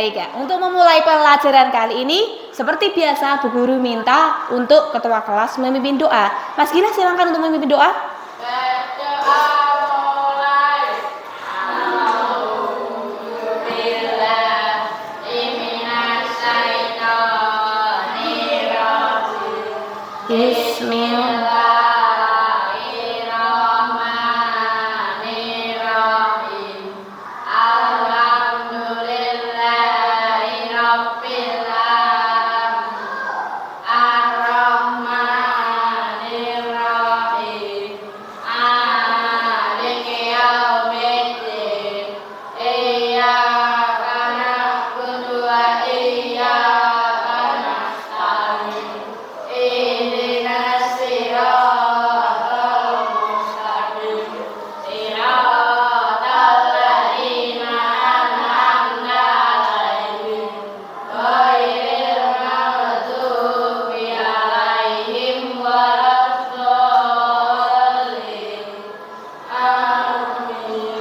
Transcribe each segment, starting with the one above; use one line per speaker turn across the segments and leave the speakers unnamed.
Baik ya, untuk memulai pelajaran kali ini, seperti biasa Bu Guru minta untuk ketua kelas memimpin doa. Mas Gila silakan untuk memimpin doa.
Bismillahirrahmanirrahim. Alhamdulillahirabbil alamin. Ar-Rahmanirrahim. Maliki yaumiddin. Iyyaka na'budu wa iyyaka nasta'in. Ihdinas siratal mustaqim. Siratal ladzina an'amta 'alaihim ghairil maghdubi 'alaihim waladdallin. Amin.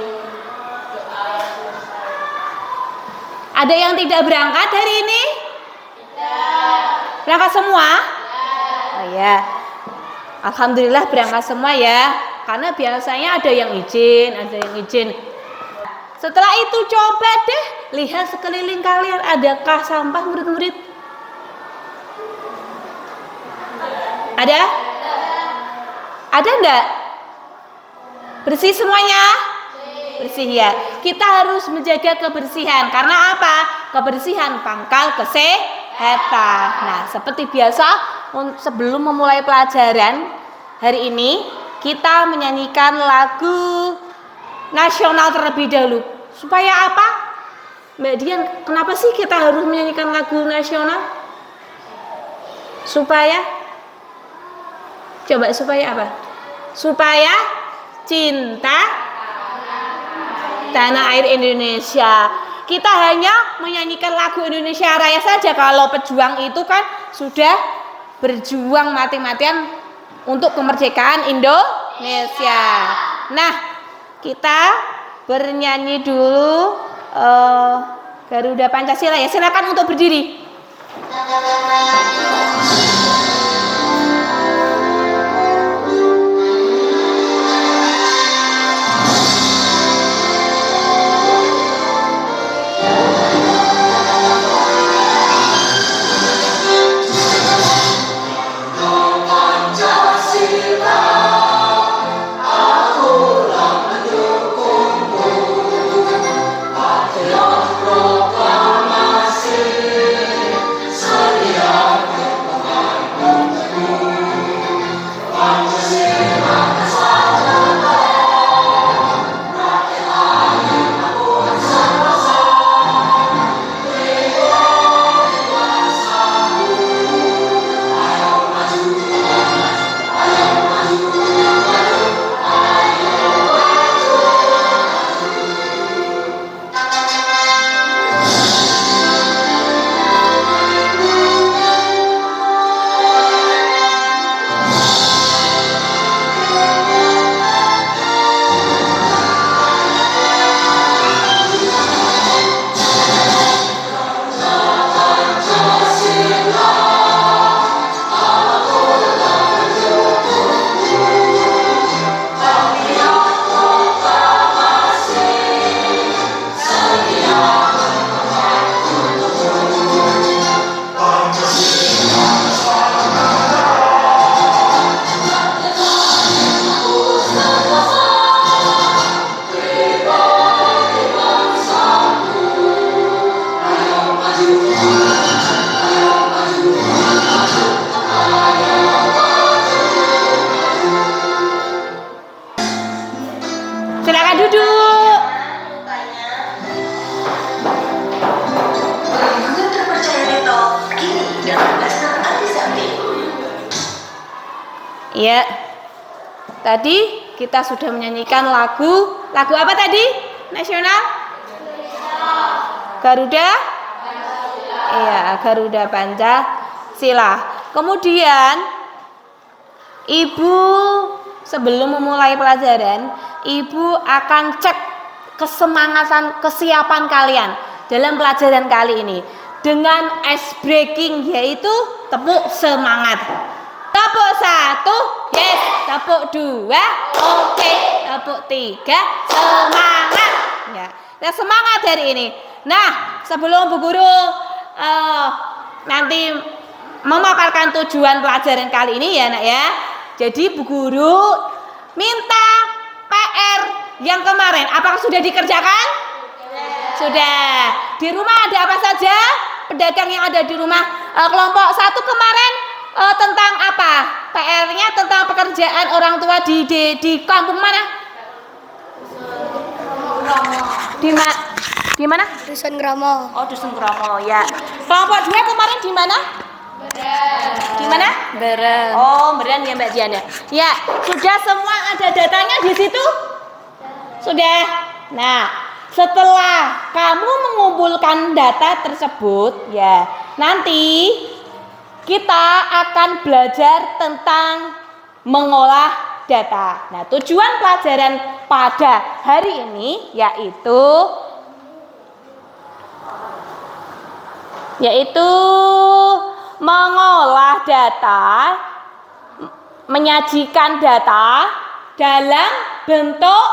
Ada yang tidak berangkat hari ini? Berangkat semua? Oh ya. Alhamdulillah berangkat semua ya. Karena biasanya ada yang izin, ada yang izin. Setelah itu coba deh lihat sekeliling kalian, adakah sampah murid-murid? Ada? Ada enggak? Bersih semuanya? Bersih ya. Kita harus menjaga kebersihan. Karena apa? Kebersihan pangkal kesehatan. Nah, seperti biasa sebelum memulai pelajaran hari ini, kita menyanyikan lagu nasional terlebih dahulu. Supaya apa? Mbak Dian, kenapa sih kita harus menyanyikan lagu nasional? Supaya apa? Supaya cinta tanah air Indonesia. Kita hanya menyanyikan lagu Indonesia Raya saja. Kalau pejuang itu kan sudah berjuang mati-matian untuk kemerdekaan Indonesia. Nah, kita bernyanyi dulu Garuda Pancasila ya. Silakan untuk berdiri. Ya, tadi kita sudah menyanyikan lagu apa tadi? Nasional? Garuda? Iya, Garuda Pancasila. Kemudian Ibu sebelum memulai pelajaran, Ibu akan cek kesemangatan, kesiapan kalian. dalam pelajaran kali ini dengan ice breaking, yaitu tepuk semangat. Tepuk 1, yes. Tepuk 2, oke. Tepuk 3, semangat. Ya, kita semangat hari ini. Nah, sebelum Bu Guru nanti memaparkan tujuan pelajaran kali ini ya nak ya. Jadi Bu Guru minta PR yang kemarin, apakah sudah dikerjakan? Sudah. Di rumah ada apa saja? Pedagang yang ada di rumah. Kelompok 1 kemarin tentang apa? PR-nya tentang pekerjaan orang tua di kampung mana? Di mana?
Dusun Kromo.
Oh, Dusun Kromo ya. Kelompok 2 kemarin di mana? Di mana?
Beren.
Oh, Beren ya Mbak Dian ya. Ya, sudah semua ada datanya di situ? Sudah. Nah, setelah kamu mengumpulkan data tersebut, ya, nanti kita akan belajar tentang mengolah data. Nah, tujuan pelajaran pada hari ini yaitu mengolah data, menyajikan data dalam bentuk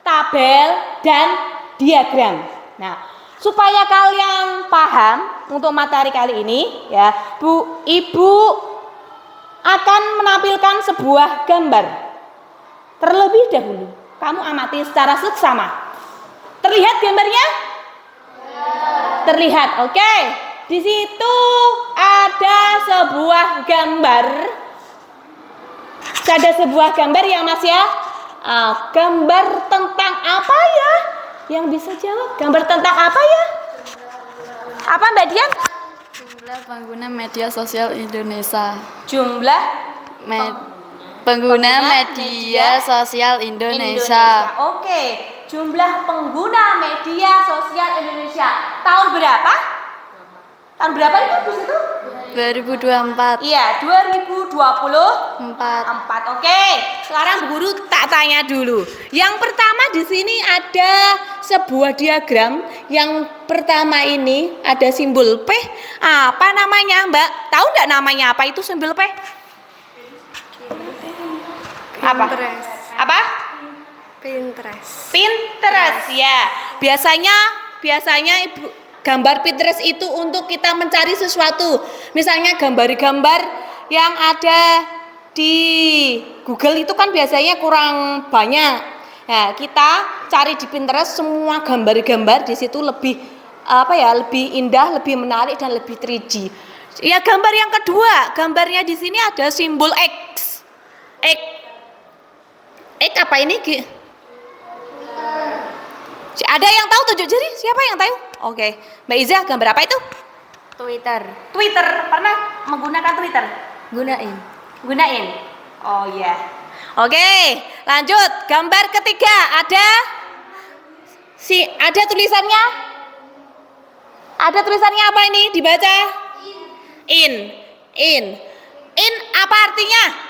tabel dan diagram. Nah, supaya kalian paham untuk materi kali ini ya, Ibu akan menampilkan sebuah gambar. Terlebih dahulu, kamu amati secara seksama. Terlihat gambarnya? Terlihat, oke. Di situ ada sebuah gambar. Ada sebuah gambar yang Mas ya. Gambar tentang apa ya? Yang bisa jawab? Gambar tentang apa ya? Apa Mbak Dian?
Jumlah pengguna media sosial Indonesia.
Jumlah
Pengguna media sosial Indonesia.
Oke, jumlah pengguna media sosial Indonesia. Tahun berapa? Tahun berapa itu di situ?
2024.
Iya, 2024. Oke, sekarang Bu Guru tak tanya dulu. Yang pertama di sini ada sebuah diagram. Yang pertama ini ada simbol P. Apa namanya, Mbak? Tahu nggak namanya apa itu simbol P? Apa? Apa? Pinterest ya. Biasanya Ibu, gambar Pinterest itu untuk kita mencari sesuatu. Misalnya gambar-gambar yang ada di Google itu kan biasanya kurang banyak. Nah, kita cari di Pinterest semua gambar-gambar di situ lebih lebih indah, lebih menarik dan lebih 3D. Ya, gambar yang kedua, gambarnya di sini ada simbol X. X apa ini? Ada yang tahu tunjuk jari? Siapa yang tahu? Oke. Mbak Iza, gambar apa itu?
Twitter.
Twitter. Pernah menggunakan Twitter? Gunain. Oh iya. Oke, lanjut. Gambar ketiga ada tulisannya? Ada tulisannya apa ini? Dibaca? In apa artinya?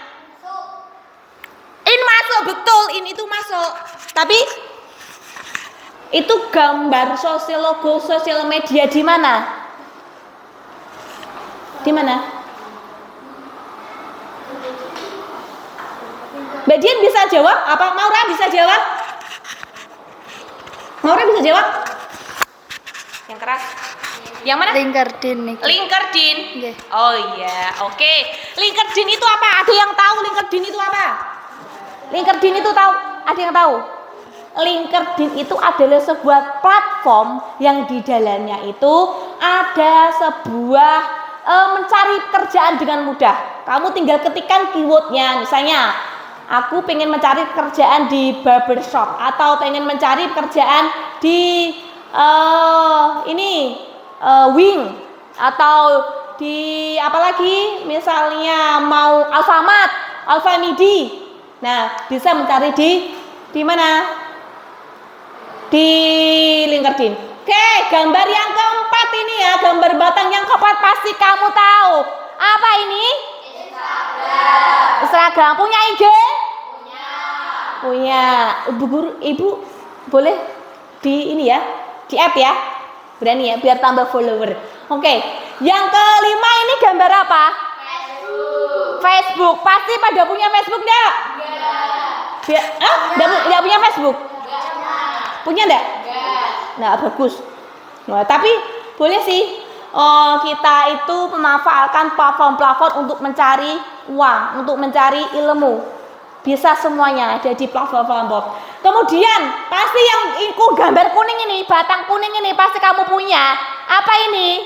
In masuk, betul. In itu masuk. Tapi itu gambar logo sosial media di mana? Di mana? Mbak Dian bisa jawab? Apa Maura bisa jawab? Maura bisa jawab? Yang keras. Yang mana?
LinkedIn.
LinkedIn. Oh iya, oke. LinkedIn itu apa? Ada yang tahu LinkedIn itu apa? LinkedIn itu tahu? Ada yang tahu? LinkedIn itu adalah sebuah platform yang di dalamnya itu ada sebuah mencari kerjaan dengan mudah. Kamu tinggal ketikkan keywordnya, misalnya aku pengen mencari kerjaan di barbershop atau pengen mencari pekerjaan di wing atau di apalagi misalnya mau Alfamart, Alfamidi. Nah, bisa mencari di mana? Di LinkedIn. Oke, gambar yang keempat ini ya, gambar batang yang keempat pasti kamu tahu. Apa ini? Instagram. Punya IG? Punya. Ibu boleh di ini ya, di app ya. Berani ya, biar tambah follower. Oke, yang kelima ini gambar apa? Facebook. Pasti pada punya Facebook enggak? Enggak punya Facebook? Punya enggak? Nah, bagus. Nah, tapi boleh sih kita itu memanfaatkan platform-platform untuk mencari uang, untuk mencari ilmu. Bisa semuanya ada di platform. Kemudian pasti yang ikut gambar kuning ini, batang kuning ini pasti kamu punya. Apa ini?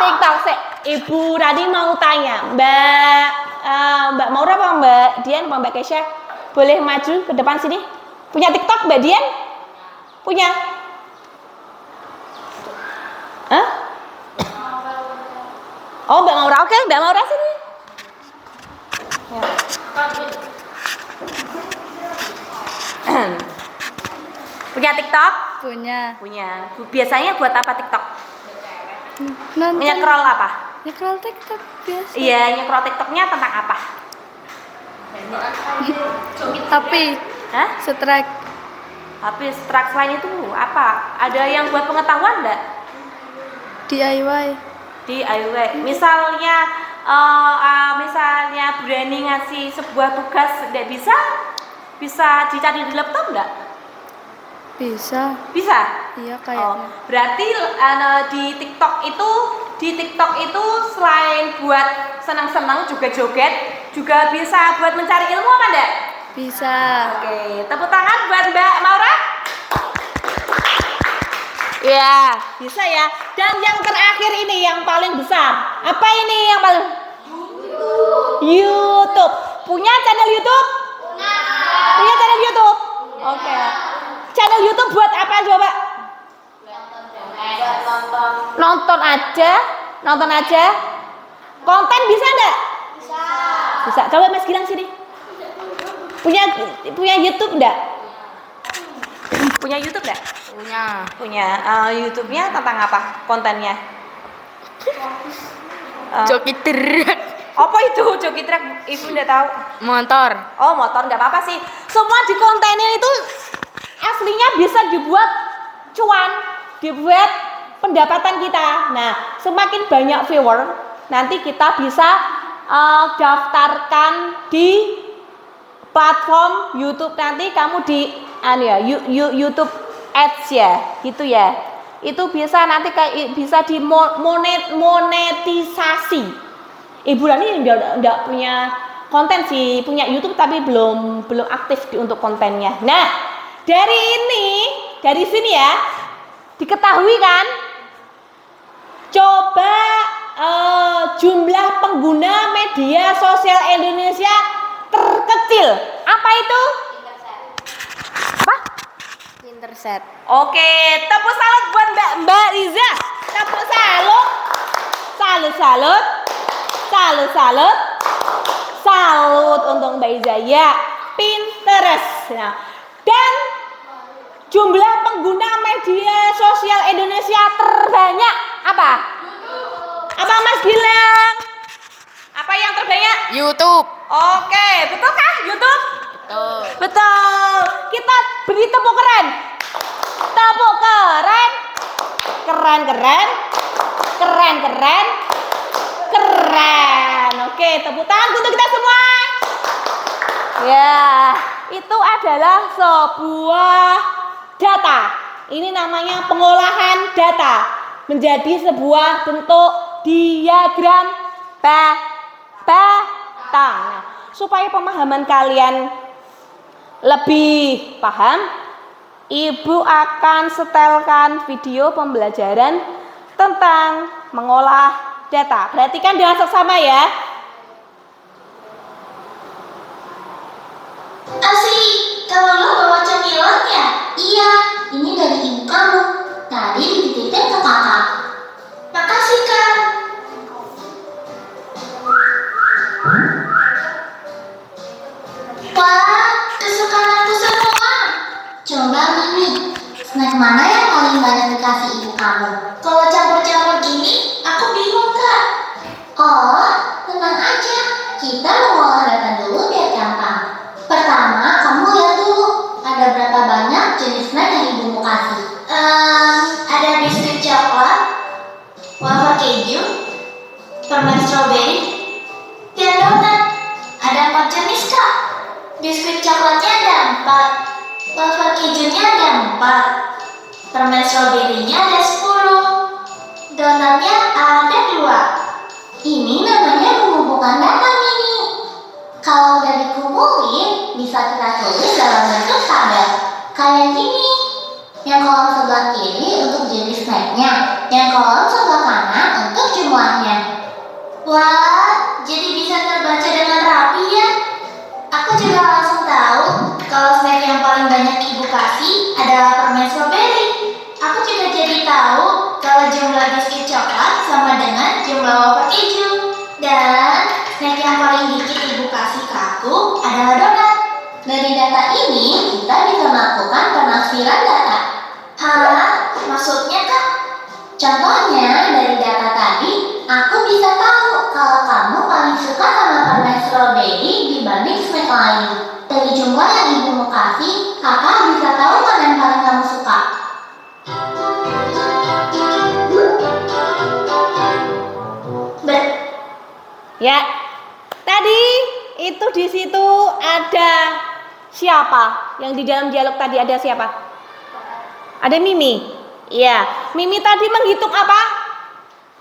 TikTok. Ibu tadi mau tanya, Mbak Maura apa Mbak Dian apa Mbak Kesha? Boleh maju ke depan sini? Punya TikTok Mbak Dian? Punya? Hah? Oh Mbak Maura, oke Mbak Maura sini. Ya. Punya TikTok?
Punya.
Biasanya buat apa TikTok?
Nonton.
Nyekrol apa?
Nyekrol TikTok biasa.
Iya, nyekrol TikToknya tentang apa?
Tapi
Hah?
strike.
Tapi strike selain itu apa? Ada yang buat pengetahuan enggak?
DIY.
Misalnya berani ngasih sebuah tugas enggak bisa dicari di laptop enggak?
Bisa.
Bisa?
Iya kayaknya.
Berarti di TikTok itu selain buat senang-senang juga joget, juga bisa buat mencari ilmu apa enggak?
Bisa.
Oke, tepuk tangan buat Mbak Maura. Ya, bisa ya. Dan yang terakhir ini yang paling besar. Apa ini yang paling? YouTube. Punya channel YouTube? Punya channel YouTube? Oke. Channel YouTube buat apa coba? Nonton aja. Konten bisa enggak? Bisa. Coba Mas Gilang sini. Punya YouTube enggak? Punya YouTube enggak? Punya. YouTube-nya tentang apa? Kontennya?
Joki truk.
Apa itu joki truk? Ibu enggak tahu.
Motor.
Oh, motor enggak apa-apa sih. Semua di kontenin itu aslinya bisa dibuat cuan, dibuat pendapatan kita. Nah, semakin banyak viewer, nanti kita bisa daftarkan di platform YouTube. Nanti kamu di YouTube Ads ya, gitu ya. Itu bisa nanti kayak bisa dimonetisasi. Ibu Rani enggak punya konten sih, punya YouTube tapi belum aktif untuk kontennya. Nah, dari sini ya, diketahui kan? Coba jumlah pengguna media sosial Indonesia terkecil. Apa itu? Apa?
Interset.
Oke, tepuk salut buat Mbak Riza. Tepuk salut. Salut untuk Mbak Riza ya. Pinterest. Nah, dan jumlah pengguna media sosial Indonesia terbanyak apa? Apa Mas Gilang? Apa yang terbanyak?
YouTube.
Oke, betul kah YouTube?
Betul.
Betul. Kita beri tepuk keren. Tepuk keren. Keren. Oke, tepuk tangan untuk kita semua. Ya, itu adalah sebuah data. Ini namanya pengolahan data menjadi sebuah bentuk diagram batang. Nah, supaya pemahaman kalian lebih paham, Ibu akan setelkan video pembelajaran tentang mengolah data. Perhatikan dengan seksama ya.
Asli, kalau lo bawa cemilannya? Iya, ini dari ibu kamu. Tadi dititipin ke kakak. Makasih, Kak. Wah, kesukaan aku semua. Coba Mami, snack mana yang paling banyak dikasih ibu kamu? Kalau campur-campur gini, aku bingung, Kak. Oh, tenang aja. Kita mengolah data dulu biar gampang. Pertama, kamu lihat dulu ada berapa banyak jenis snack yang ibumu kasih. Ada biskuit Biskuit coklatnya ada 4, wafer kejunya ada 4, permen stroberinya ada 10, donatnya ada 2. Ini namanya mengumpulkan data mini. Kalau udah dikumpulin, bisa kita tulis dalam bentuk tabel kayak gini. Yang kolom sebelah kiri untuk jenis snacknya, yang kolom sebelah kanan untuk jumlahnya. Wah, jadi bisa terbaca dengan rapi ya. Aku juga langsung tahu kalau snack yang paling banyak ibu kasih adalah permen strawberry. Aku juga jadi tahu kalau jumlah biskuit coklat sama dengan jumlah wafer keju. Dan snack yang paling dikit ibu kasih ke aku adalah donat. Dari data ini kita bisa melakukan penafsiran data. Hah? Maksudnya Kak? Contohnya dari data tadi, aku bisa tahu kalau kamu paling suka sama permen strawberry dibanding snack lain. Dari jumlah yang ibumu kasih, kakak bisa tahu mana yang paling kamu suka.
Ya, tadi itu di situ ada siapa? Yang di dalam dialog tadi ada siapa? Ada Mimi. Iya, Mimi tadi menghitung apa?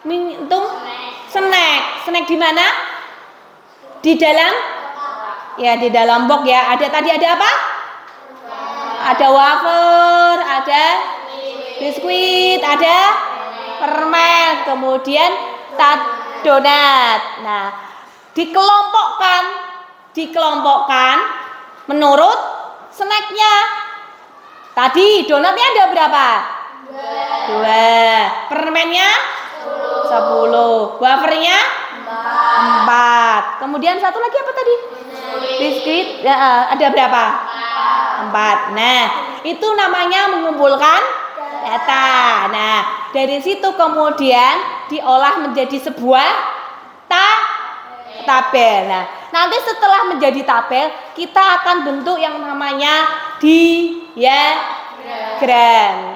Menghitung snack. Snack di mana? Di dalam? Ya, di dalam box ya. Ada tadi ada apa? Ada wafer, ada biskuit, ada permen, kemudian donat. Nah, dikelompokkan menurut snacknya. Tadi donatnya ada berapa? 2. Permennya 10. Wafernya 4. Kemudian satu lagi apa tadi? Biskuit. Ada berapa? 4. Nah, itu namanya mengumpulkan data. Nah, dari situ kemudian diolah menjadi sebuah tabel. Nah, nanti setelah menjadi tabel, kita akan bentuk yang namanya diagram.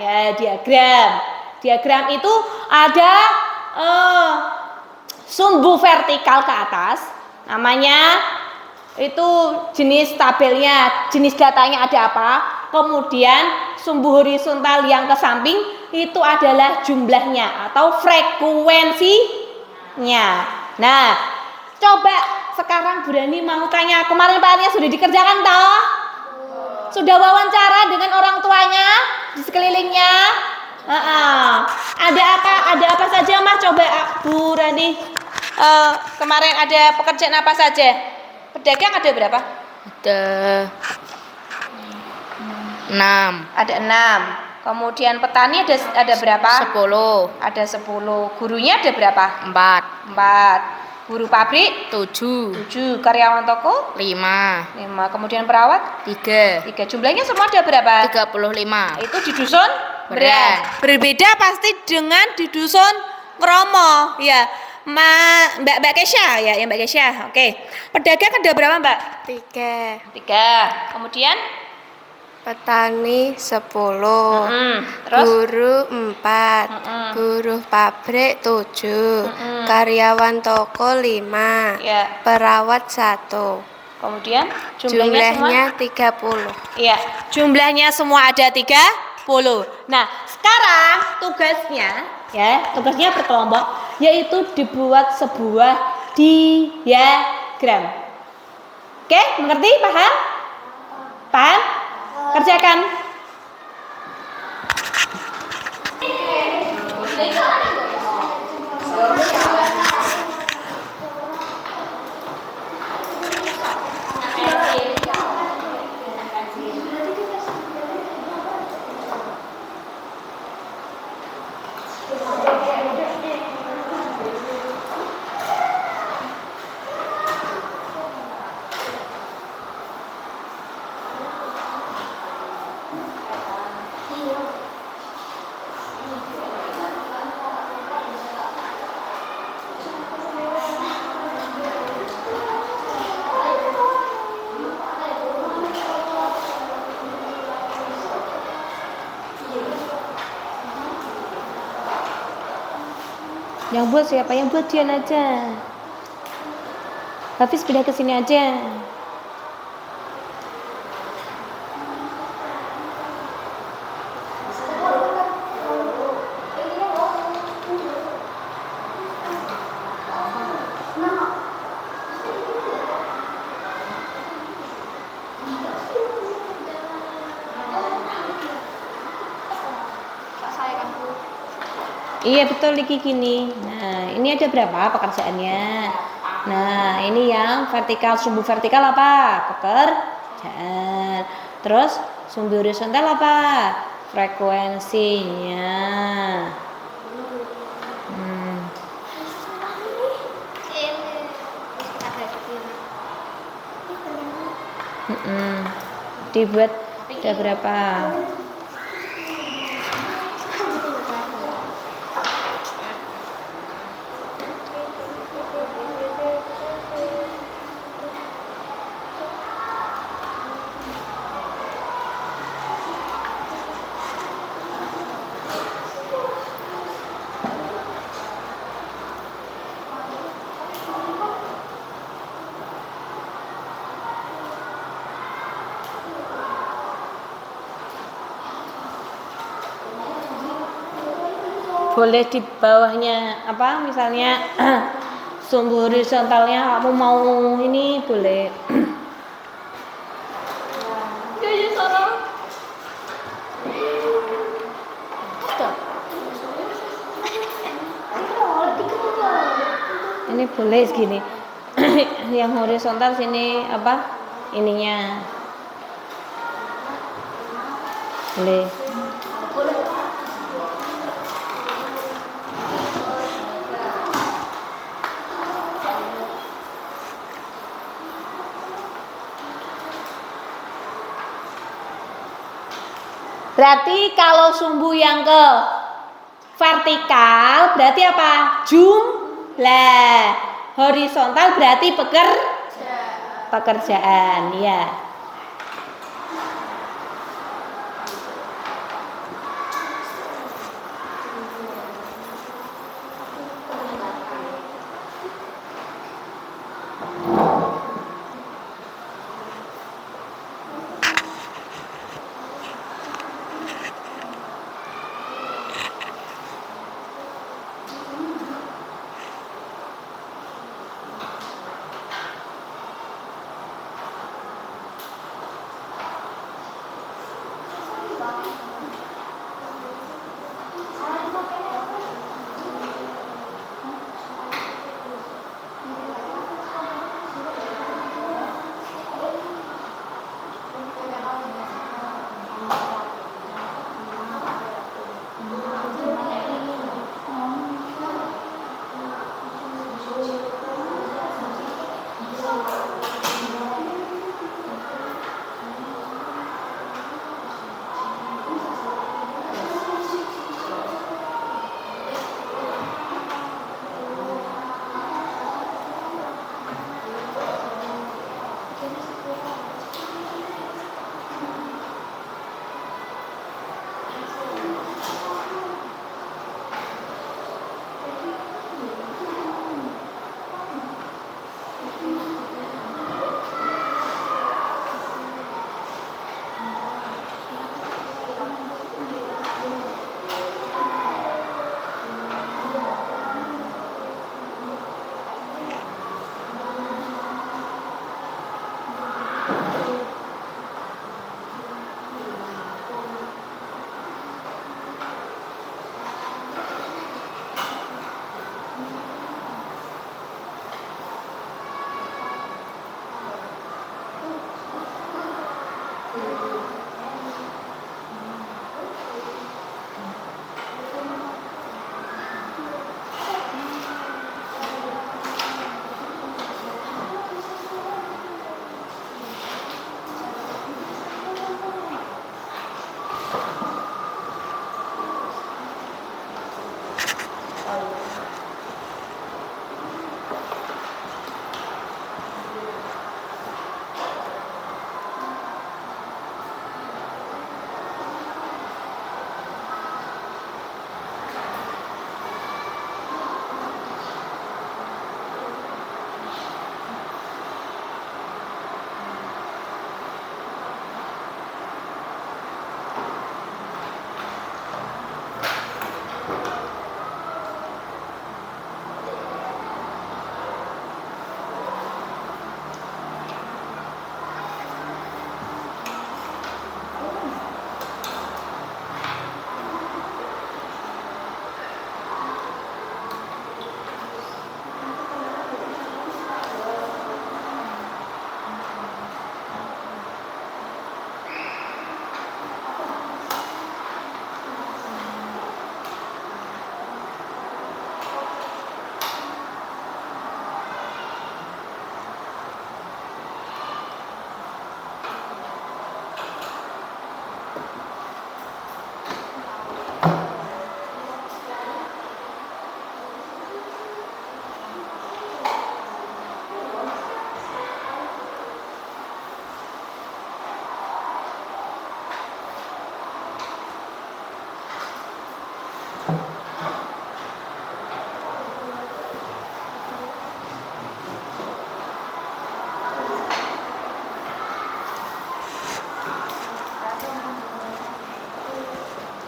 Ya, diagram. Diagram itu ada sumbu vertikal ke atas, namanya itu jenis tabelnya, jenis datanya ada apa. Kemudian sumbu horizontal yang ke samping itu adalah jumlahnya atau frekuensinya. Nah, coba sekarang Burani mau tanya, kemarin PR-nya sudah dikerjakan toh? Sudah wawancara dengan orang tuanya di sekelilingnya? Ada apa saja Mas? Coba Burani kemarin ada pekerjaan apa saja? Pedagang ada berapa?
Ada 6.
Ada 6. Kemudian petani ada berapa?
10.
Ada 10. Gurunya ada berapa? 4. Guru pabrik? 7. Karyawan toko? 5. Kemudian perawat?
3.
Jumlahnya semua ada berapa?
35.
Itu di dusun
Beras.
Berbeda pasti dengan di dusun Kromo. Ya, Mbak Kesha ya, Mbak Kesha. Oke. Pedagang ada berapa, Mbak?
3.
Kemudian
Petani 10.
Terus
Guru 4. Buruh pabrik 7. Karyawan toko 5.
ya.
Perawat 1.
Kemudian jumlahnya semua?
30.
Iya, jumlahnya semua ada 30. Nah, sekarang tugasnya berkelompok, yaitu dibuat sebuah diagram. Oke, mengerti? Paham? Kerjakan. Yang buat siapa? Yang buat Dian aja. Hafiz pindah ke sini aja. Iya betul Liki gini. Nah, ini ada berapa pekerjaannya? Nah, ini yang vertikal, sumbu vertikal apa? Pekerjaan. Terus sumbu horizontal apa? Frekuensinya. Hmm. Dibuat ada berapa? Boleh di bawahnya apa misalnya sumbu horizontalnya kamu mau ini boleh. Ini boleh segini. Yang horizontal sini apa ininya boleh. Berarti kalau sumbu yang ke vertikal berarti apa? Jumlah. Horizontal berarti pekerjaan, ya.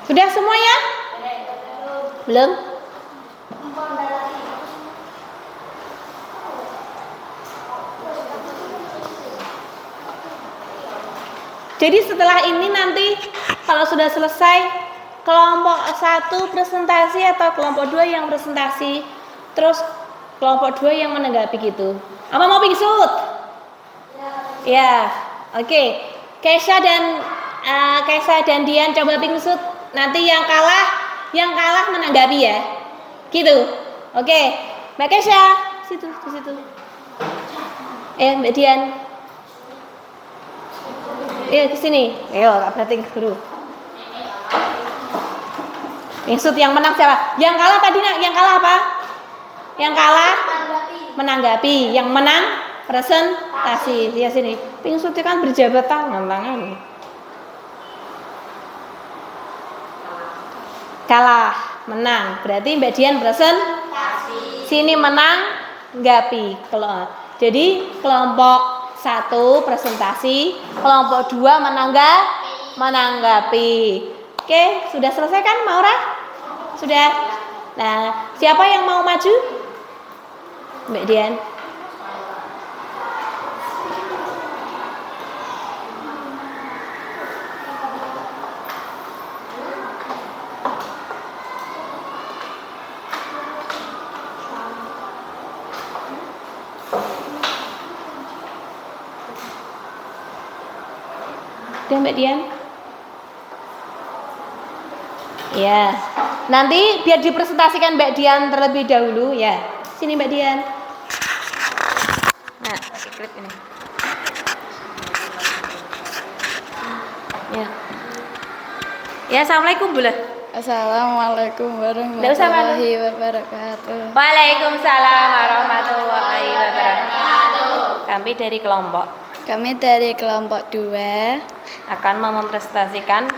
Sudah semuanya? Belum? Jadi setelah ini nanti kalau sudah selesai kelompok 1 presentasi atau kelompok 2 yang presentasi, terus kelompok 2 yang menanggapi gitu. Apa mau pingsut? Ya, oke. Kesha dan Dian coba pingsut. Nanti yang kalah menanggapi ya. Gitu. Oke. Mbak Kesha, situ, di situ. Mbak Dian. Ke sini. Ayo, berarti guru. Pingsut yang menang siapa? Yang kalah tadi yang kalah apa? Yang kalah menanggapi, yang menang presentasi. Ya sini. Pingsut kan berjabat tangan. Kalah, menang. Berarti Mbak Dian presentasi. Sini menang, nggapi. Jadi kelompok 1 presentasi, kelompok 2 menanggapi. Oke, sudah selesai kan Maura? Sudah. Nah, siapa yang mau maju? Mbak Dian. Udah Mbak Dian? Ya. Nanti biar dipresentasikan Mbak Dian terlebih dahulu ya. Sini Mbak Dian. Nah, pakai klip ini. Ya. Ya, assalamualaikum Bu.
Assalamualaikum warahmatullahi wabarakatuh.
Waalaikumsalam warahmatullahi wabarakatuh. Kami dari kelompok
2
akan mempresentasikan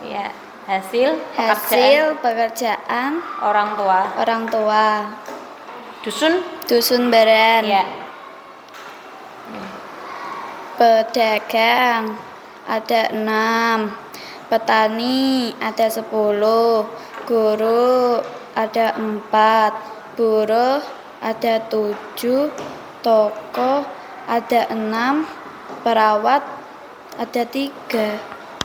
ya hasil
pekerjaan
orang tua
dusun Beren.
ya.
Pedagang ada 6, petani ada 10, guru ada 4, buruh ada 7, toko ada 6, perawat ada 3.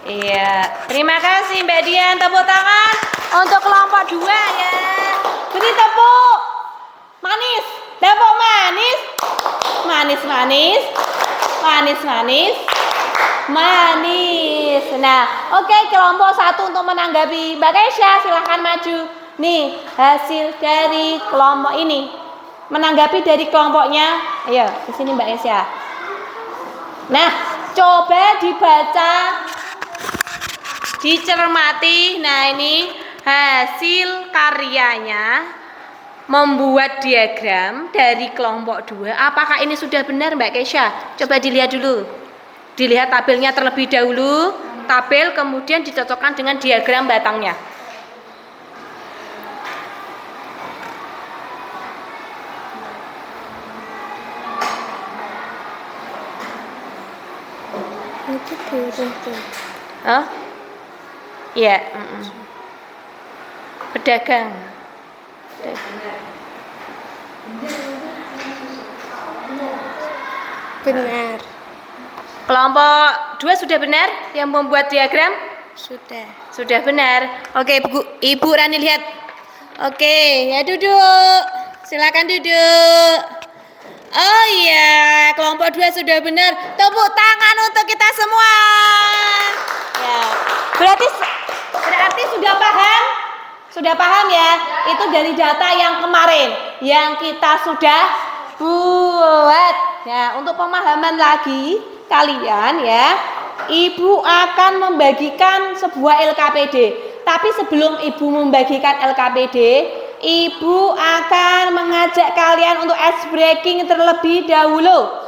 Iya, terima kasih Mbak Dian. Tepuk tangan untuk kelompok 2 ya. Beri tepuk manis, tepuk manis, manis, manis, manis, manis, manis. Nah, oke, kelompok 1 untuk menanggapi. Mbak Kesha, silahkan maju. Nih, hasil dari kelompok ini. Menanggapi dari kelompoknya. Ayo, di sini Mbak Kesha. Nah, coba dibaca, dicermati. Nah, ini hasil karyanya membuat diagram dari kelompok 2. Apakah ini sudah benar Mbak Kesha? Coba dilihat dulu. Dilihat tabelnya terlebih dahulu. Tabel kemudian dicocokkan dengan diagram batangnya. Oh? Iya, pedagang.
Benar.
Kelompok 2 sudah benar yang membuat diagram? Sudah benar. Oke, Ibu Rani lihat. Oke, ya duduk. Silakan duduk. Oh iya, kelompok 2 sudah benar. Tepuk tangan untuk kita semua. Ya. Berarti sudah paham? Sudah paham ya? Itu dari data yang kemarin yang kita sudah buat. Ya, untuk pemahaman lagi kalian ya, Ibu akan membagikan sebuah LKPD. Tapi sebelum Ibu membagikan LKPD, Ibu akan mengajak kalian untuk ice breaking terlebih dahulu.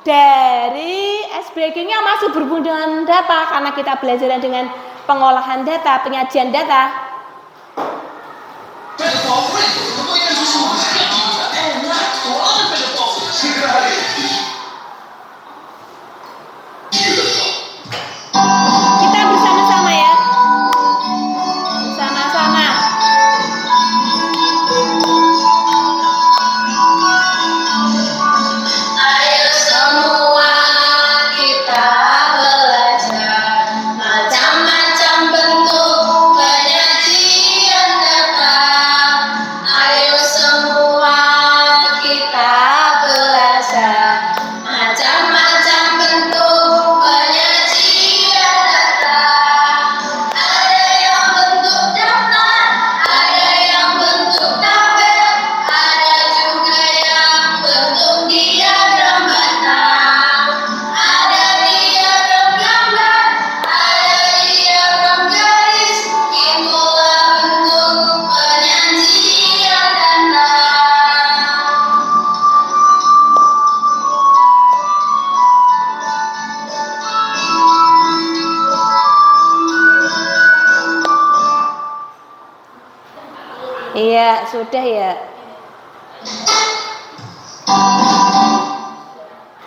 Dari ice breakingnya masih berhubung dengan data, karena kita belajar dengan pengolahan data, penyajian data. sudah ya.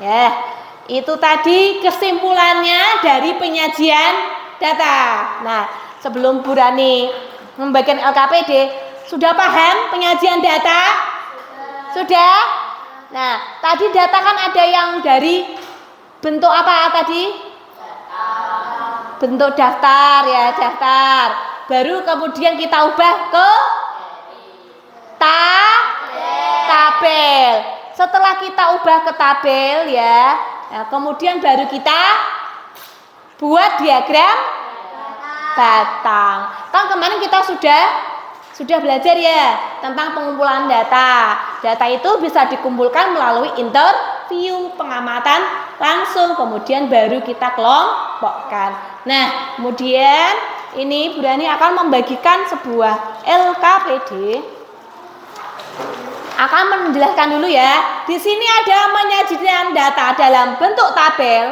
Ya, itu tadi kesimpulannya dari penyajian data. Nah, sebelum Bu Rani membagikan LKPD, sudah paham penyajian data? Sudah? Nah, tadi data kan ada yang dari bentuk apa tadi? Bentuk daftar ya, daftar. Baru kemudian kita ubah ke tabel. Setelah kita ubah ke tabel ya, nah, kemudian baru kita buat diagram batang. Kan kemarin kita sudah belajar ya tentang pengumpulan data. Data itu bisa dikumpulkan melalui interview, pengamatan langsung, kemudian baru kita kelompokkan. Nah, kemudian ini Bu Rani akan membagikan sebuah LKPD. Akan menjelaskan dulu ya. Di sini ada menyajikan data dalam bentuk tabel.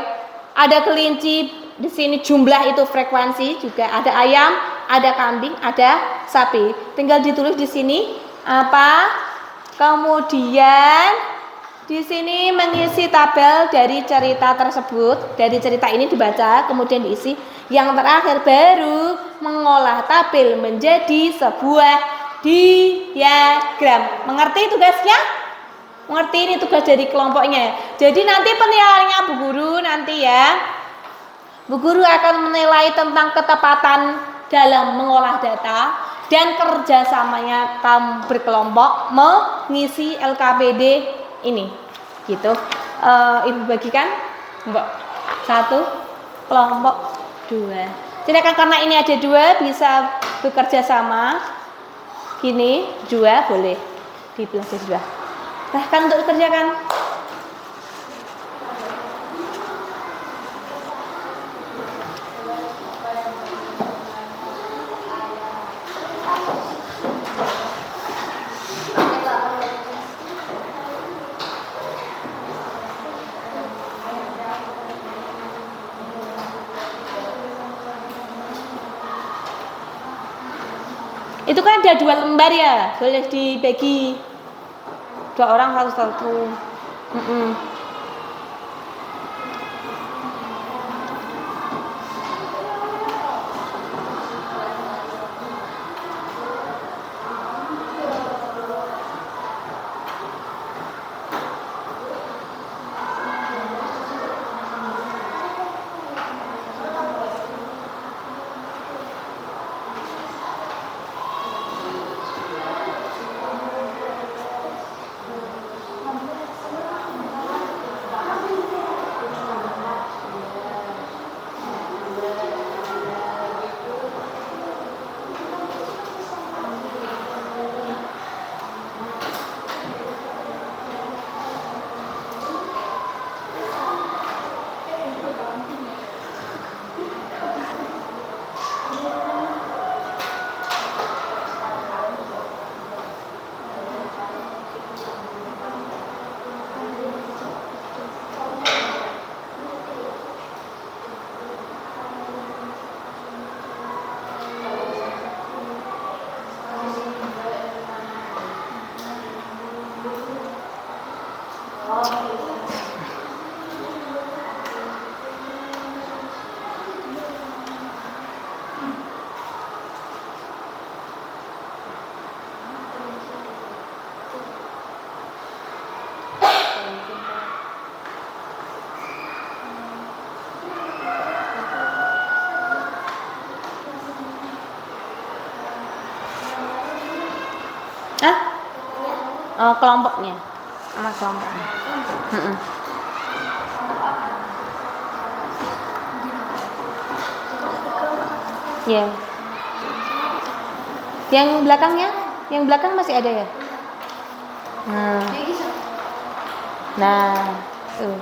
Ada kelinci, di sini jumlah itu frekuensi, juga ada ayam, ada kambing, ada sapi. Tinggal ditulis di sini apa. Kemudian di sini mengisi tabel dari cerita tersebut. Dari cerita ini dibaca, kemudian diisi. Yang terakhir baru mengolah tabel menjadi sebuah diagram. Mengerti tugasnya? Mengerti, ini tugas dari kelompoknya. Jadi nanti penilaiannya Bu Guru nanti ya. Bu Guru akan menilai tentang ketepatan dalam mengolah data dan kerjasamanya kamu berkelompok mengisi LKPD ini. Gitu. Ibu bagikan. Mbak. 1 kelompok 2. Silakan, karena ini ada 2 bisa bekerja sama. Gini, 2 boleh dibelah jadi 2. Bahkan untuk dikerjakan. Itu kan ada 2 lembar ya, boleh dibagi 2 orang satu-satu. Kelompoknya sama kelompoknya. Ya. Yang belakangnya? Yang belakang masih ada ya? Nah, tuh.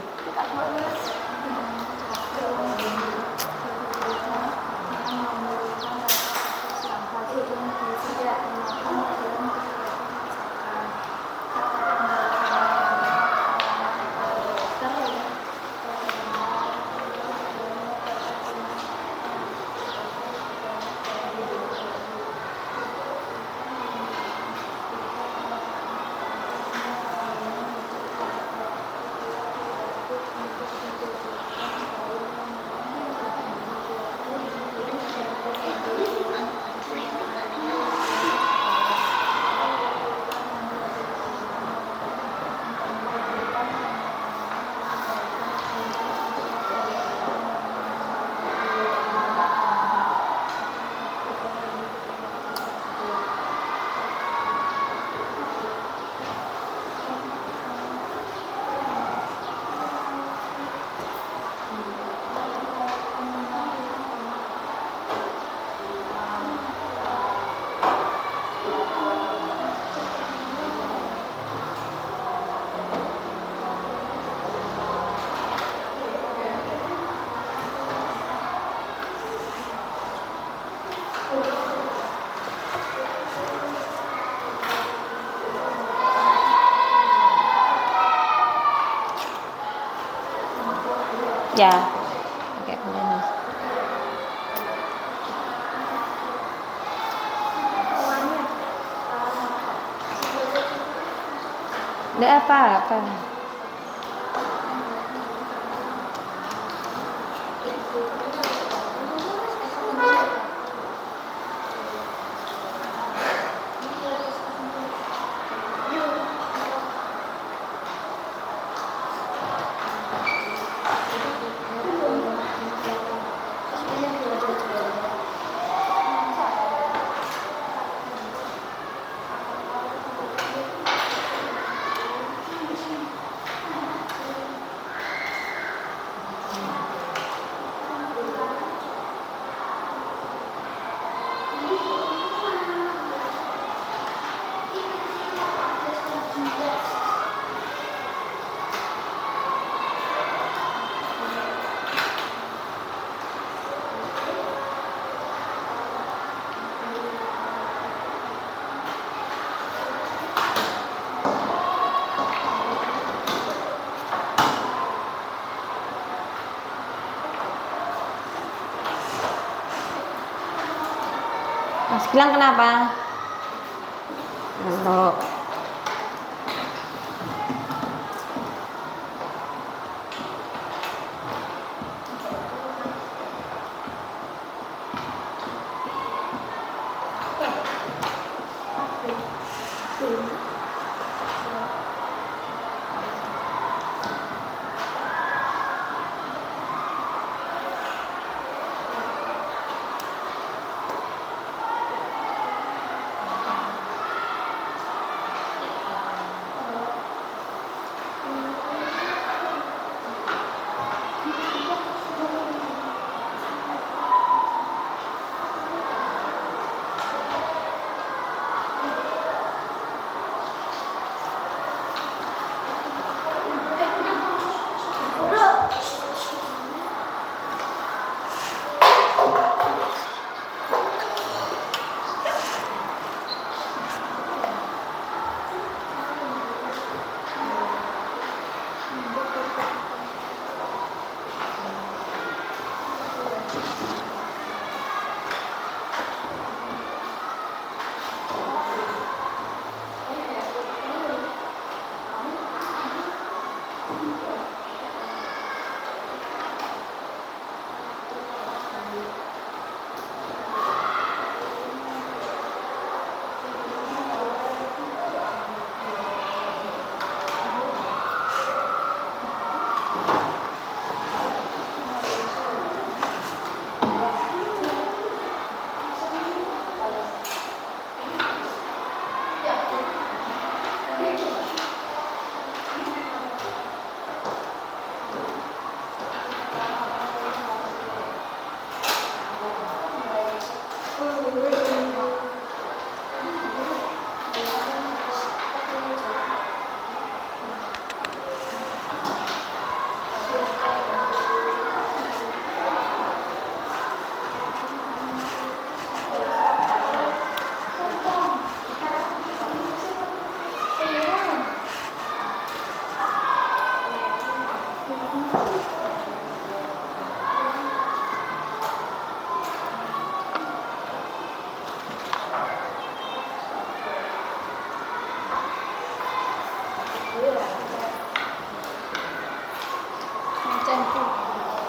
Ya. Oke, benar. Nggak apa-apa. Mas Gilang kenapa? Ngantuk.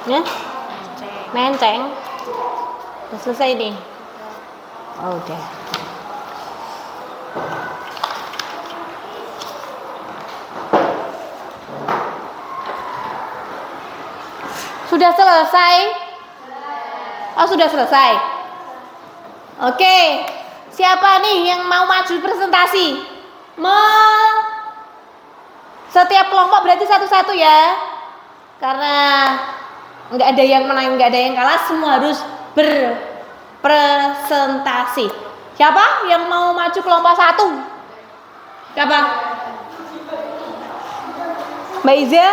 Ya? Menceng. Udah selesai nih. Oh, udah. Sudah selesai? Oh, sudah selesai. Oke. Siapa nih yang mau maju presentasi? Setiap kelompok berarti satu-satu ya. Karena nggak ada yang menang, nggak ada yang kalah, semua harus berpresentasi. Siapa yang mau maju kelompok 1? Siapa? Mbak Iza?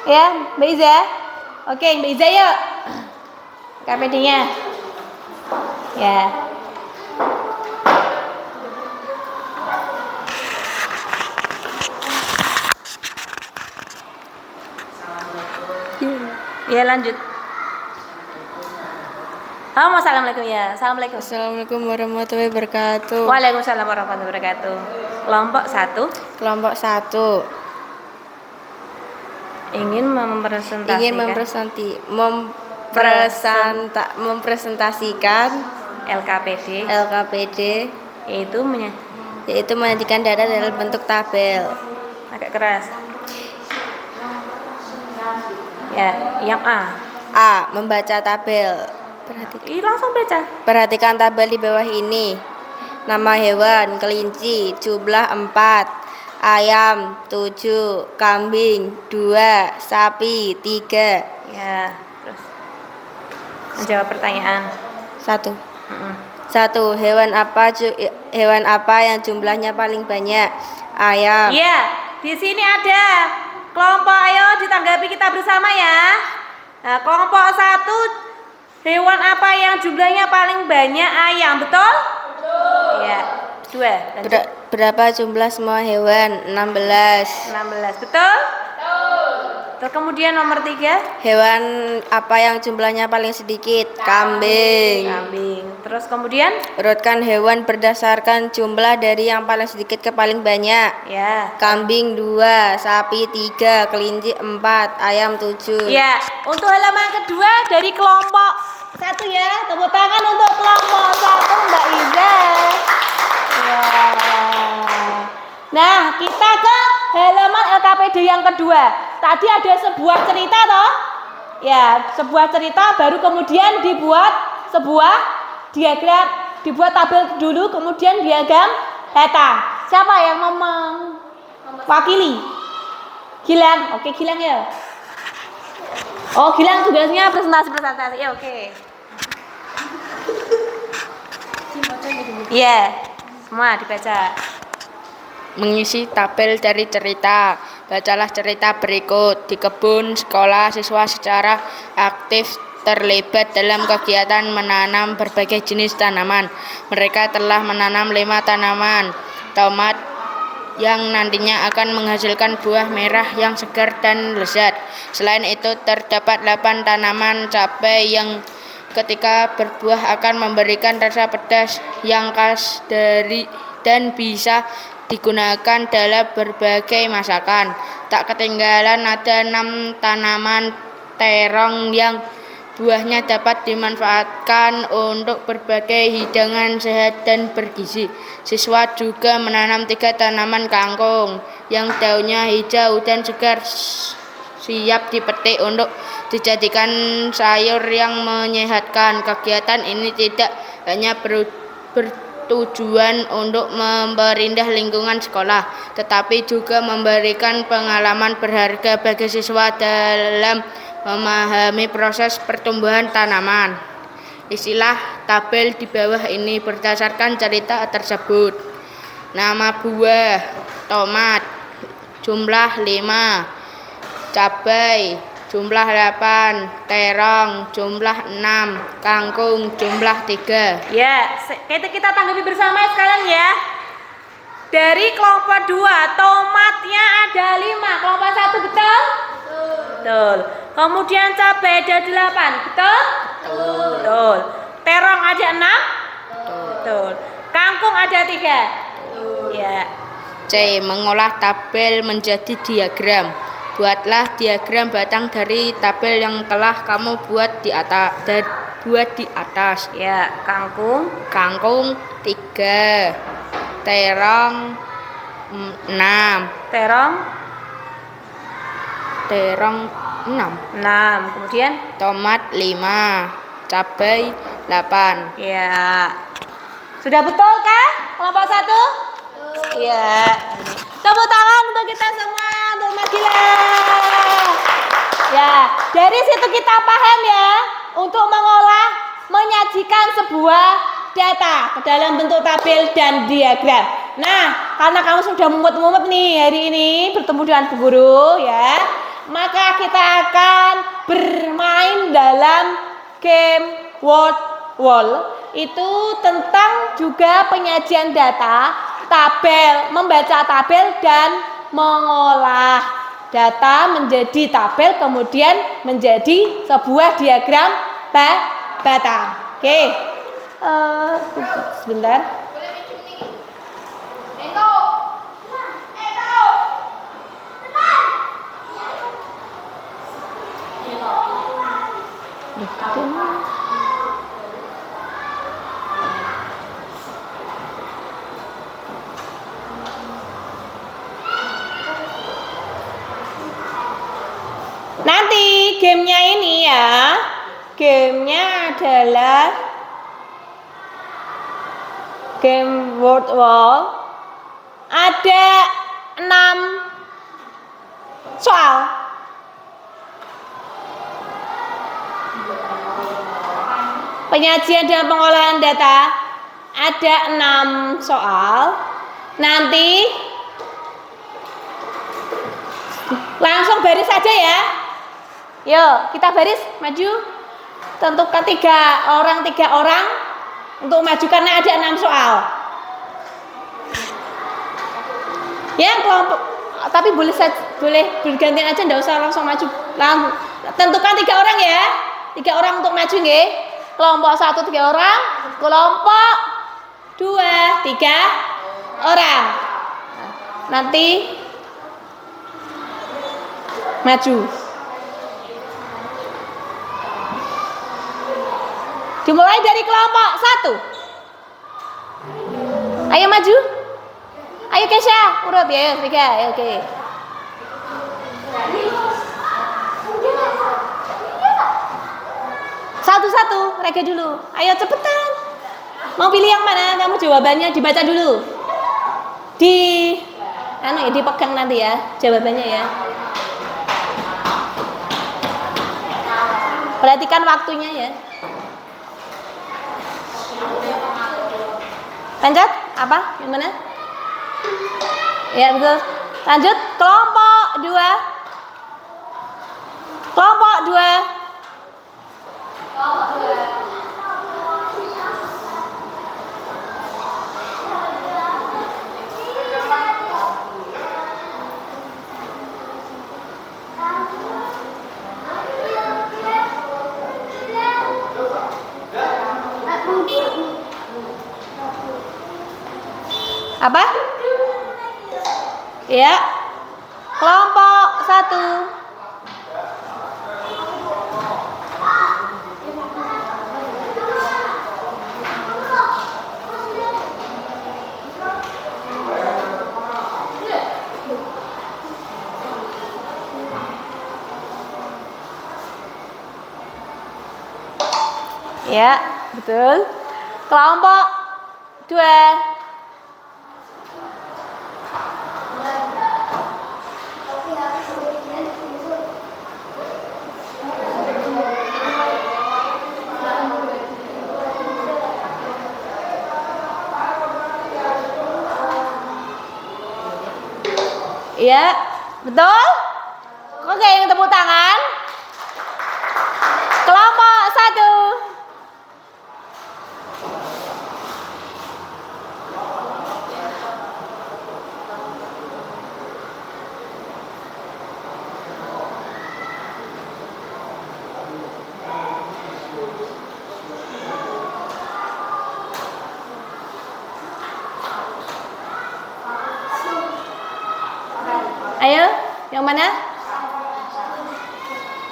Ya, Mbak Iza. Oke, Mbak Iza yuk. KPD-nya. Ya. Ya lanjut. Halo, assalamualaikum ya. Assalamualaikum.
Assalamualaikum warahmatullahi wabarakatuh.
Waalaikumsalam warahmatullahi wabarakatuh. Kelompok 1
Kelompok 1
ingin
mempresentasikan LKPD
yaitu
yaitu menyajikan data dalam bentuk tabel.
agak keras. Ya, yang A.
A. Membaca tabel.
Langsung baca.
Perhatikan tabel di bawah ini. Nama hewan, kelinci, jumlah 4, ayam 7, kambing 2, sapi 3.
Ya, terus menjawab pertanyaan.
1. 1. Hewan apa yang jumlahnya paling banyak? Ayam.
Iya, di sini ada kelompok, ayo ditanggapi kita bersama ya. Nah, kelompok 1, hewan apa yang jumlahnya paling banyak? Ayam, betul? Betul. Ya. 2.
Berapa jumlah semua hewan? 16.
16, betul? Betul. Terus kemudian nomor 3.
Hewan apa yang jumlahnya paling sedikit? Kambing.
Terus kemudian
Urutkan hewan berdasarkan jumlah dari yang paling sedikit ke paling banyak.
ya.
Kambing 2, sapi 3, kelinci 4, ayam 7.
Ya, untuk halaman kedua dari kelompok 1 ya. Tepuk tangan untuk kelompok 1 Mbak Iza. Ya. Nah, kita ke halaman LKPD yang kedua. Tadi ada sebuah cerita toh? Ya, sebuah cerita baru kemudian dibuat sebuah diagram, dibuat tabel dulu kemudian diagram data. Siapa yang mewakili? Gilang. Oke, Gilang ya. Oh, Gilang tugasnya presentasi. Ya, oke. Iya. Semua dibaca.
Mengisi tabel dari cerita. Bacalah cerita berikut. Di kebun sekolah, siswa secara aktif terlibat dalam kegiatan menanam berbagai jenis tanaman. Mereka telah menanam 5 tanaman tomat yang nantinya akan menghasilkan buah merah yang segar dan lezat. Selain itu, terdapat 8 tanaman cabai yang ketika berbuah akan memberikan rasa pedas yang khas dan bisa digunakan dalam berbagai masakan. Tak ketinggalan ada 6 tanaman terong yang buahnya dapat dimanfaatkan untuk berbagai hidangan sehat dan bergizi. Siswa juga menanam 3 tanaman kangkung yang daunnya hijau dan segar, siap dipetik untuk dijadikan sayur yang menyehatkan. Kegiatan ini tidak hanya bertujuan untuk memperindah lingkungan sekolah, tetapi juga memberikan pengalaman berharga bagi siswa dalam memahami proses pertumbuhan tanaman. Isilah tabel di bawah ini berdasarkan cerita tersebut. Nama buah: tomat, jumlah 5, cabai, jumlah 8, terong, jumlah 6, kangkung, jumlah 3.
Ya, kita tanggapi bersama sekalian ya. Dari kelompok 2, tomatnya ada 5, kelompok 1 betul? Betul. Kemudian cabai ada 8, betul? Betul. Terong ada 6? Betul. Kangkung ada 3? Ya.
C. Mengolah tabel menjadi diagram. Buatlah diagram batang dari tabel yang telah kamu buat di atas.
Ya, kangkung
3, terong 6. Terong 6.
Kemudian
Tomat 5, cabai 8.
ya. Sudah betul kah kelompok 1? Iya. Tepuk tangan untuk kita semua, untuk Magila. Ya, dari situ kita paham ya, untuk menyajikan sebuah data ke dalam bentuk tabel dan diagram. Nah, karena kamu sudah mumet-mumet nih hari ini bertemu dengan Bu Guru ya, maka kita akan bermain dalam game Word Wall. Itu tentang juga penyajian data, tabel, membaca tabel dan mengolah data menjadi tabel kemudian menjadi sebuah diagram batang. Oke. Sebentar. Nanti gamenya ini ya, gamenya adalah game word wall. Ada 6 soal. Penyajian dan pengolahan data ada 6 soal. Nanti langsung baris saja ya. Yuk, kita baris maju. Tentukan 3 orang untuk maju karena ada 6 soal. Ya, kelompok tapi boleh bergantian aja, enggak usah langsung maju. Tentukan 3 orang ya. 3 orang untuk maju nggih. Kelompok 1 3 orang, kelompok 2 3 orang. Nanti maju. Dimulai dari kelompok 1. Ayo maju. Ayo Kesha, urut ya, 3. Ayo, oke. Satu-satu, Rega dulu. Ayo cepetan. Mau pilih yang mana? Kamu jawabannya dibaca dulu. Dipegang nanti ya jawabannya ya. Perhatikan waktunya ya. Lanjut, apa? Yang mana? Ya betul. Lanjut, kelompok 2. Kelompok 2. Apa? Ya. Kelompok 1. Ya, betul. Kelompok 2. Ya, betul? Oke, yang tepuk tangan. Kelompok 1. Ayo, yang mana?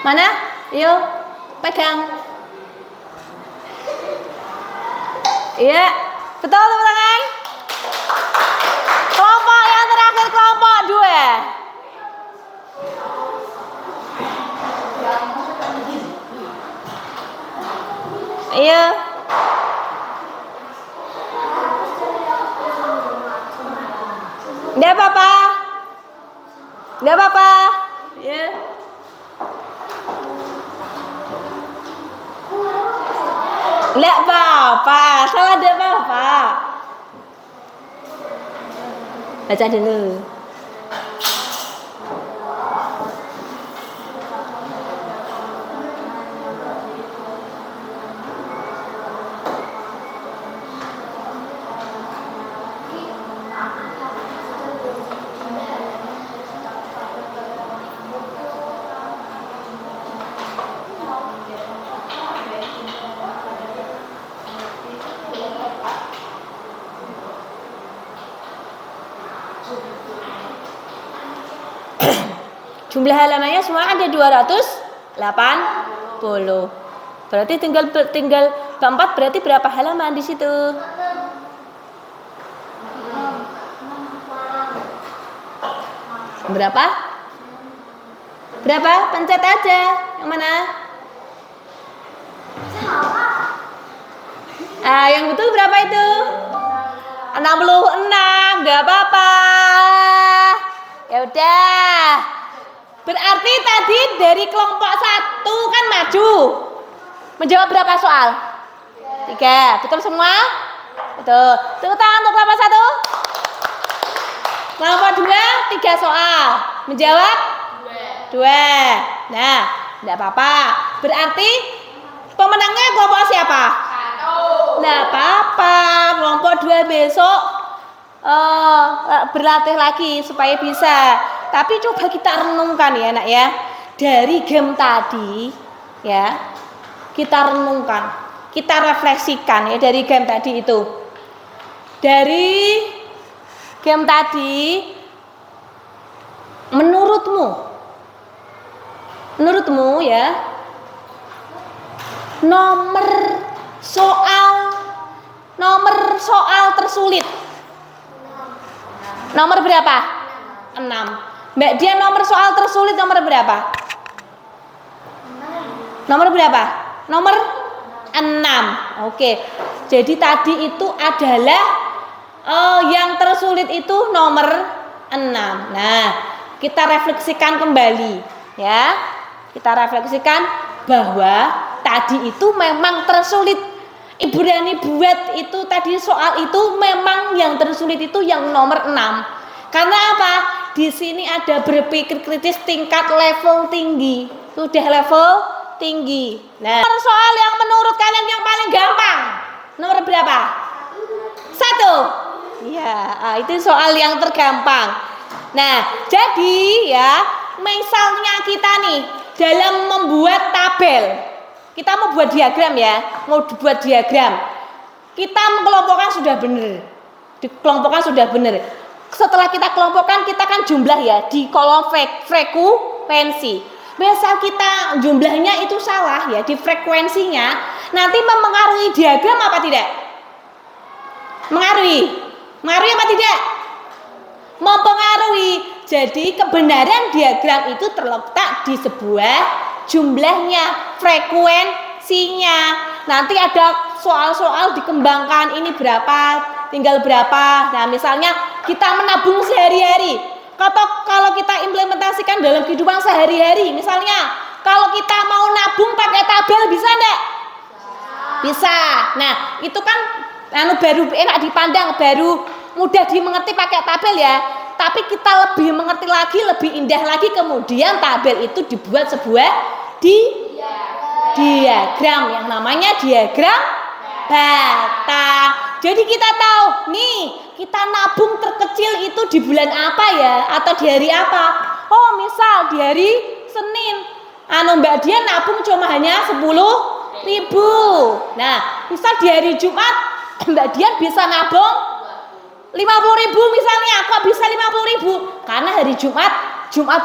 Mana? Ayo, pegang. Iya, betul tepuk tangan. Kelompok yang terakhir, kelompok 2. Iya. Enggak apa-apa. Enggak apa-apa. Ya. Enggak apa-apa, salah enggak apa-apa. Baca dulu. Jumlah halamannya semua ada 280. Berarti tinggal bab 4 berarti berapa halaman di situ? Berapa? Berapa? Pencet aja. Yang mana? Yang betul berapa itu? 66. Enggak apa-apa. Ya udah. Berarti tadi dari kelompok 1 kan maju. Menjawab berapa soal? 3. Betul semua? Betul. Tepuk tangan untuk kelompok 1. Kelompok 2 3 soal. Menjawab 2. Nah, enggak apa-apa. Berarti pemenangnya kelompok siapa? 1. Enggak apa-apa. Kelompok 2 besok berlatih lagi supaya bisa. Tapi coba kita renungkan ya, Nak ya. Dari game tadi ya. Kita renungkan, kita refleksikan ya dari game tadi itu. Dari game tadi menurutmu ya, nomor soal tersulit nomor berapa? 6. Mbak Dian, nomor soal tersulit nomor berapa? Nomor berapa? Nomor 6. Oke. Jadi tadi itu adalah yang tersulit itu nomor 6. Nah, kita refleksikan kembali ya. Kita refleksikan bahwa tadi itu memang tersulit. Ibu Rani buat itu tadi soal itu memang yang tersulit itu yang nomor 6. Karena apa? Di sini ada berpikir kritis tingkat level tinggi. Sudah level tinggi. Nah, soal yang menurut kalian yang paling gampang nomor berapa? 1. Iya, itu soal yang tergampang. Nah, jadi ya, misalnya kita nih dalam membuat tabel, kita mau buat diagram ya, mau buat diagram, kita mengelompokkan sudah benar, dikelompokkan sudah benar. Setelah kita kelompokkan, kita kan jumlah ya di kolom frekuensi. Misal kita jumlahnya itu salah ya di frekuensinya, nanti mempengaruhi diagram apa tidak? Mengaruhi apa tidak? Mempengaruhi. Jadi kebenaran diagram itu terletak di sebuah jumlahnya, frekuensinya. Nanti ada soal-soal dikembangkan ini berapa, tinggal berapa. Nah, misalnya kita menabung sehari-hari. Kalau kita implementasikan dalam kehidupan sehari-hari, misalnya kalau kita mau nabung pakai tabel bisa enggak? Bisa. Nah, itu kan baru enak dipandang, baru mudah dimengerti pakai tabel ya. Tapi kita lebih mengerti lagi, lebih indah lagi, kemudian tabel itu dibuat sebuah diagram yang namanya diagram batang. Jadi kita tahu nih, kita nabung terkecil itu di bulan apa ya, atau di hari apa? Oh, misal di hari Senin. Mbak Dian nabung cuma hanya 10.000. Nah, misal di hari Jumat Mbak Dian bisa nabung 50.000 misalnya. Kok bisa 50.000? Karena hari Jumat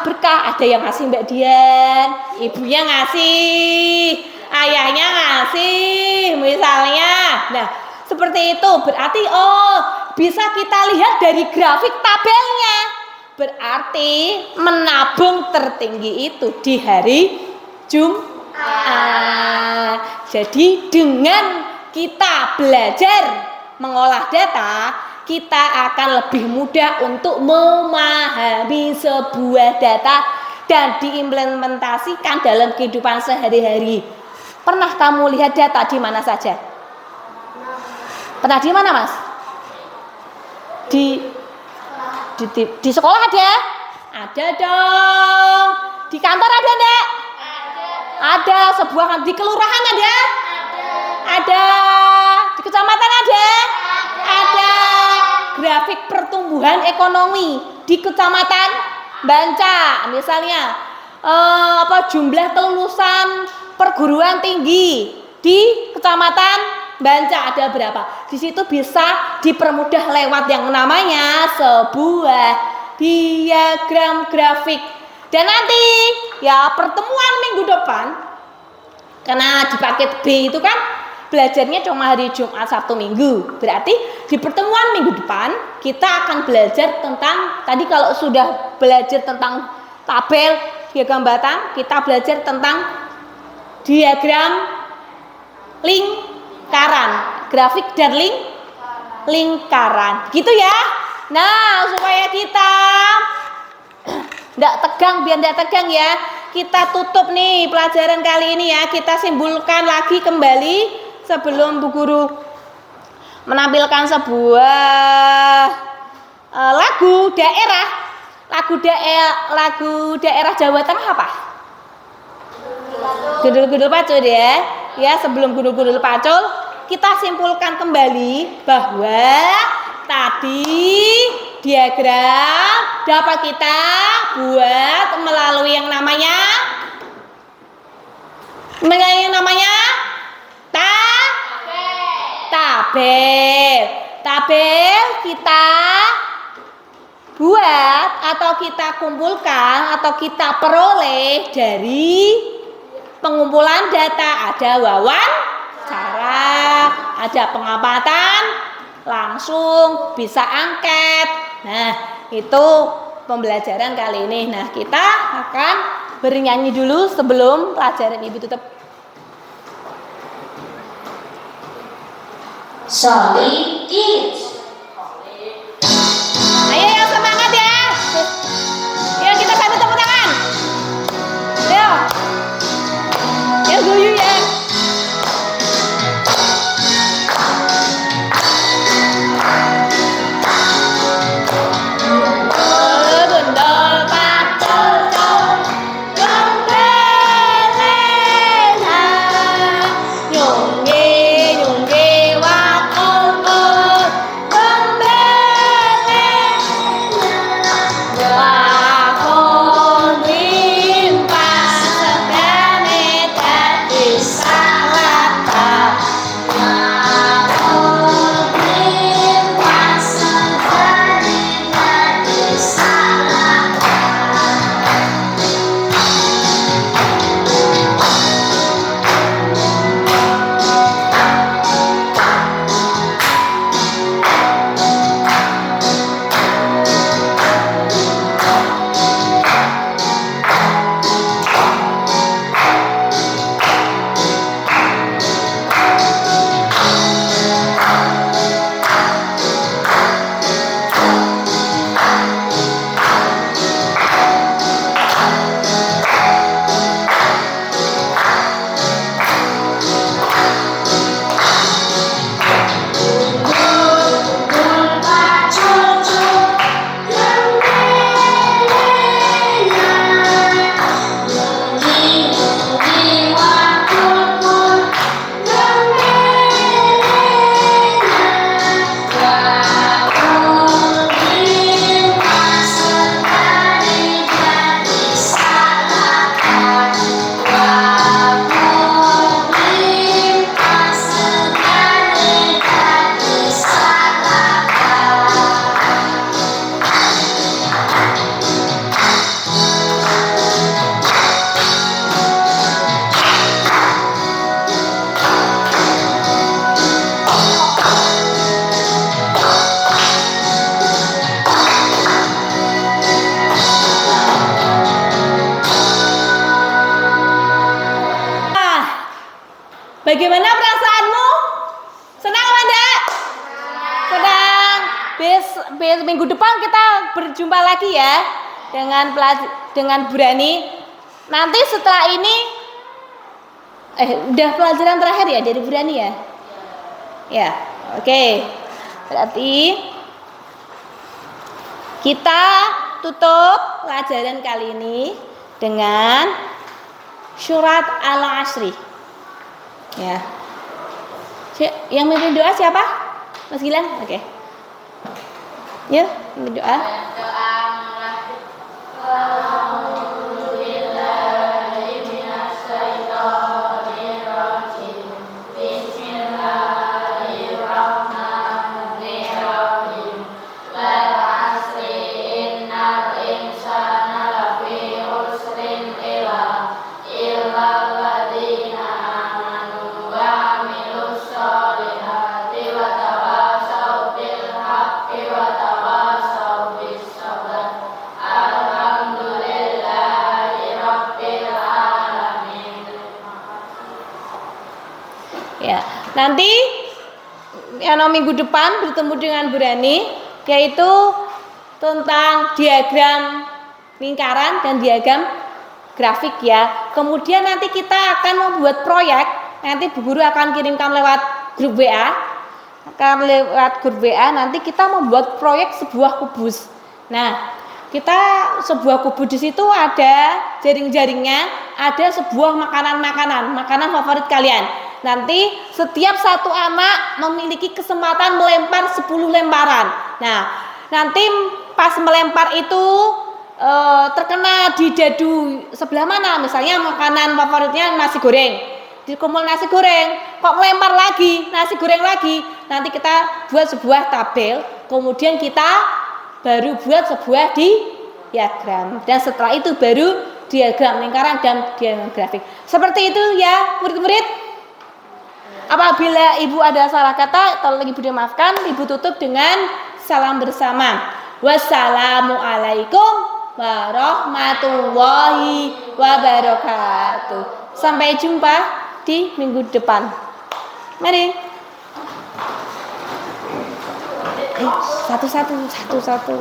berkah, ada yang ngasih Mbak Dian, ibunya ngasih, ayahnya ngasih misalnya. Nah, seperti itu. Berarti bisa kita lihat dari grafik tabelnya. Berarti menabung tertinggi itu di hari Jumat. Jadi dengan kita belajar mengolah data, kita akan lebih mudah untuk memahami sebuah data dan diimplementasikan dalam kehidupan sehari-hari. Pernah kamu lihat data di mana saja? Pernah di mana, Mas? Di sekolah ada? Ada dong. Di kantor ada enggak? Ada. Di kelurahan ada? Ada. Di kecamatan ada? Ada. Grafik pertumbuhan ekonomi di kecamatan Banca misalnya, jumlah kelulusan perguruan tinggi di kecamatan Banca ada berapa? Di situ bisa dipermudah lewat yang namanya sebuah diagram grafik. Dan nanti ya pertemuan minggu depan, karena di paket B itu kan belajarnya cuma hari Jumat, Sabtu, Minggu. Berarti di pertemuan minggu depan kita akan belajar tentang, tadi kalau sudah belajar tentang tabel, diagram batang, kita belajar tentang diagram lingkaran, grafik dan lingkaran. Gitu ya. Nah, supaya kita biar tidak tegang ya. Kita tutup nih pelajaran kali ini ya. Kita simpulkan lagi kembali sebelum Bu Guru menampilkan sebuah lagu daerah. Lagu daerah Jawa Tengah apa? Gundul-gundul pacul ya. Ya, sebelum gundul-gundul pacul, kita simpulkan kembali bahwa tadi diagram dapat kita buat melalui yang namanya tabel. Tabel kita buat atau kita kumpulkan atau kita peroleh dari pengumpulan data. Ada wawancara, ada pengamatan langsung, bisa angket. Nah, itu pembelajaran kali ini. Nah, kita akan bernyanyi dulu sebelum pelajaran Ibu tutup.
Solid Kids.
Ayo yang semangat ya. Yuk kita sambil tepuk tangan. Ayo. Ya guyu ya. Bagaimana perasaanmu? Senang apa enggak? Senang. Minggu depan kita berjumpa lagi ya dengan Burani. Nanti setelah ini udah pelajaran terakhir ya dari Burani ya? Ya, oke. Berarti kita tutup pelajaran kali ini dengan surat Al-Asri. Ya. Yang mimpin doa siapa? Mas Gilang? Oke. Ya, mimpin doa. nanti minggu depan bertemu dengan Bu Rani, yaitu tentang diagram lingkaran dan diagram grafik ya. Kemudian nanti kita akan membuat proyek. Nanti Bu Guru akan kirimkan lewat grup WA. Nanti kita membuat proyek sebuah kubus. Nah, kita sebuah kubus di situ ada jaring-jaringnya, ada sebuah makanan favorit kalian. Nanti setiap satu anak memiliki kesempatan melempar 10 lemparan. Nah, nanti pas melempar itu terkena di dadu sebelah mana, misalnya makanan favoritnya nasi goreng, dikumpul nasi goreng, kok melempar lagi nasi goreng lagi, nanti kita buat sebuah tabel, kemudian kita baru buat sebuah diagram, dan setelah itu baru diagram lingkaran dan diagram grafik. Seperti itu ya murid-murid. Apabila ibu ada salah kata, tolong ibu dimaafkan. Ibu tutup dengan salam bersama. Wassalamualaikum warahmatullahi wabarakatuh. Sampai jumpa di minggu depan. Mari. Satu-satu.